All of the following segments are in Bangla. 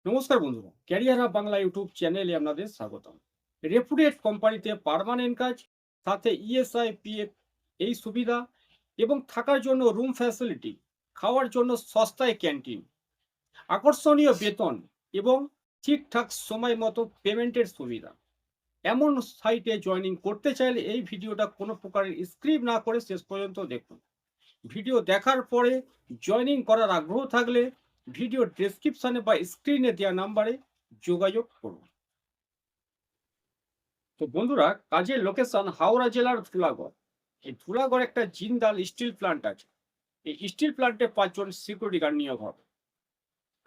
নমস্কার বন্ধুরা, ক্যারিয়ার হাব বাংলা ইউটিউব চ্যানেলে আপনাদের স্বাগতম। রেপুটেড কোম্পানিতে পার্মানেন্ট কাজ, সাথে ইএসআই পিএফ এই সুবিধা এবং থাকার জন্য রুম ফ্যাসিলিটি, খাওয়ার জন্য সস্তায় ক্যান্টিন, আকর্ষণীয় বেতন এবং ঠিকঠাক সময় মতো পেমেন্টের সুবিধা। এমন সাইটে জয়েনিং করতে চাইলে এই ভিডিওটা কোনো প্রকারের স্ক্রিপ্ট না করে শেষ পর্যন্ত দেখুন। ভিডিও দেখার পরে জয়েনিং করার আগ্রহ থাকলে ভিডিও ডেসক্রিপশনে বা স্ক্রিনে দেওয়া নাম্বারে যোগাযোগ করুন। তো বন্ধুরা, কাজের লোকেশন হাওড়া জেলার ধুলাগড়। এই ধুলাগড় একটা জিন্দাল স্টিল প্ল্যান্ট আছে। এই স্টিল প্ল্যান্টে 5 জন সিকিউরিটি গার্ড নিয়োগ হবে।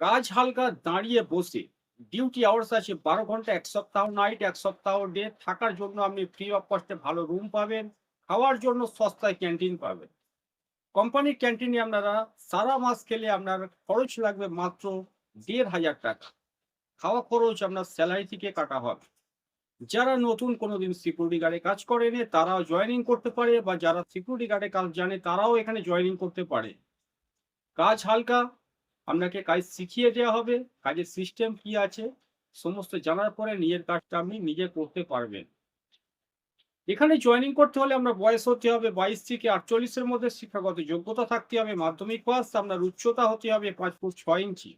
কাজ হালকা, দাঁড়িয়ে বসে। ডিউটি আওয়ার্স আছে 12 ঘন্টা, এক সপ্তাহ নাইট, এক সপ্তাহ ডে। থাকার জন্য আপনি ফ্রি অফ কস্টে ভালো রুম পাবেন। খাওয়ার জন্য সস্তায় ক্যান্টিন পাবেন। কোম্পানির ক্যান্টিনে আপনারা সারা মাস খেলে আপনার খরচ লাগবে মাত্র 1,500 টাকা। খাওয়া খরচ আপনার স্যালারি থেকে কাটা হবে। যারা নতুন কোনোদিন সিকিউরিটি গার্ডে কাজ করেনি তারাও জয়েনিং করতে পারে, বা যারা সিকিউরিটি গার্ডে কাজ জানে তারাও এখানে জয়েনিং করতে পারে। কাজ হালকা, আপনাকে কাজ শিখিয়ে দেওয়া হবে। কাজের সিস্টেম কি আছে সমস্ত জানার পরে নিজের কাজটা আপনি নিজে করতে পারবেন। এখানে জয়েনিং করতে হলে আপনার বয়স হতে হবে 22 থেকে 48-এর মধ্যে, শিক্ষাগত যোগ্যতা থাকতে হবে মাধ্যমিক পাস, আপনার উচ্চতা হতে হবে 5 ফুট 6 ইঞ্চি,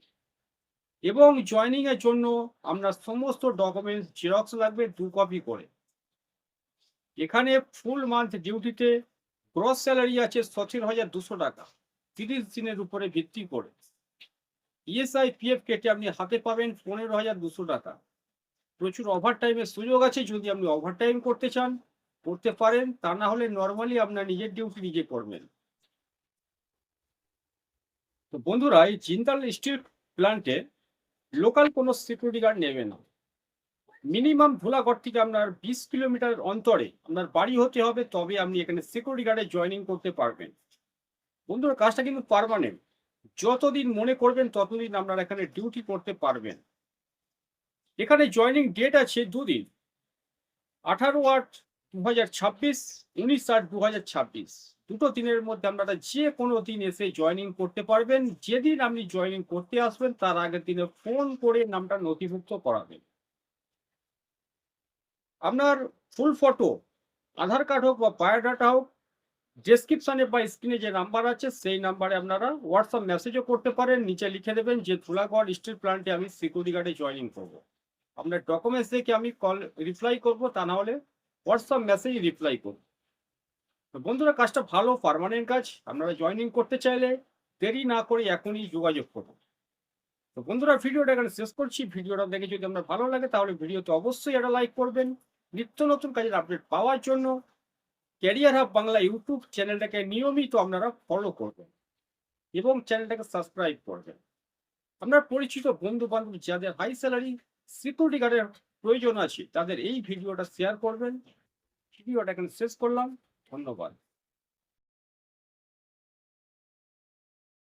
এবং জয়েনিং এর জন্য আপনার সমস্ত ডকুমেন্টস জেরক্স লাগবে 2 কপি করে। এখানে ফুল মান্থ ডিউটিতে গ্রস স্যালারি আছে 17,200 টাকা, 30 দিনের উপরে ভিত্তি করে। ইএসআই পিএফ কেটে আপনি হাতে পাবেন 15,200 টাকা। প্রচুর ওভার টাইমের সুযোগ আছে, যদি আপনি ওভার টাইম করতে চান করতে পারেন, তা না হলে নর্মালি আপনার নিজের ডিউটি নিজে করবেন। তো বন্ধুরা, এই জিন্দাল স্টিল প্ল্যান্টে লোকাল কোনো সিকিউরিটি গার্ড নেবে না। মিনিমাম ধুলাগড় থেকে আপনার 20 কিলোমিটার অন্তরে আপনার বাড়ি হতে হবে, তবে আপনি এখানে সিকিউরিটি গার্ডে জয়েনিং করতে পারবেন। বন্ধুরা, কাজটা কিন্তু পার্মানেন্ট। যতদিন মনে করবেন ততদিন আপনারা এখানে ডিউটি করতে পারবেন। এখানে জয়েনিং ডেট আছে দুদিন, 18/8/2026, 19/8/2026। দুটো দিনের মধ্যে আপনারা যে কোনো দিন এসে জয়েনিং করতে পারবেন। যেদিন আপনি জয়েনিং করতে আসবেন তার আগের দিনে ফোন করে নামটা নথিভুক্ত করাবেন। আপনার ফুল ফটো, আধার কার্ড হোক বা বায়োডাটা হোক, ডেসক্রিপশনে বা স্ক্রিনে যে নাম্বার আছে সেই নাম্বারে আপনারা হোয়াটসঅ্যাপ মেসেজও করতে পারেন। নিচে লিখে দেবেন যে ধুলাগড় স্টিল প্ল্যান্টে আমি সিকিউরিটি গার্ডে জয়েনিং করব। আপনার ডকুমেন্টস দেখে আমি কল রিপ্লাই করব, তা না হলে হোয়াটসঅ্যাপ মেসেজ রিপ্লাই করব। তো বন্ধুরা, কাজটা ভালো, পার্মানেন্ট কাজ। আপনারা জয়েনিং করতে চাইলে দেরি না করে এখনই যোগাযোগ করুন। তো বন্ধুরা, ভিডিওটা এখানে শেষ করছি। ভিডিওটা দেখে যদি আপনার ভালো লাগে তাহলে ভিডিওতে অবশ্যই একটা লাইক করবেন। নিত্য নতুন কাজের আপডেট পাওয়ার জন্য ক্যারিয়ার হাব বাংলা ইউটিউব চ্যানেলটাকে নিয়মিত আপনারা ফলো করবেন এবং চ্যানেলটাকে সাবস্ক্রাইব করবেন। আপনার পরিচিত বন্ধু বান্ধব যাদের হাই স্যালারি সিকিউরিটি গার্ডের প্রয়োজন আছে তাদের এই ভিডিওটা শেয়ার করবেন। ভিডিওটা এখানে শেষ করলাম। ধন্যবাদ।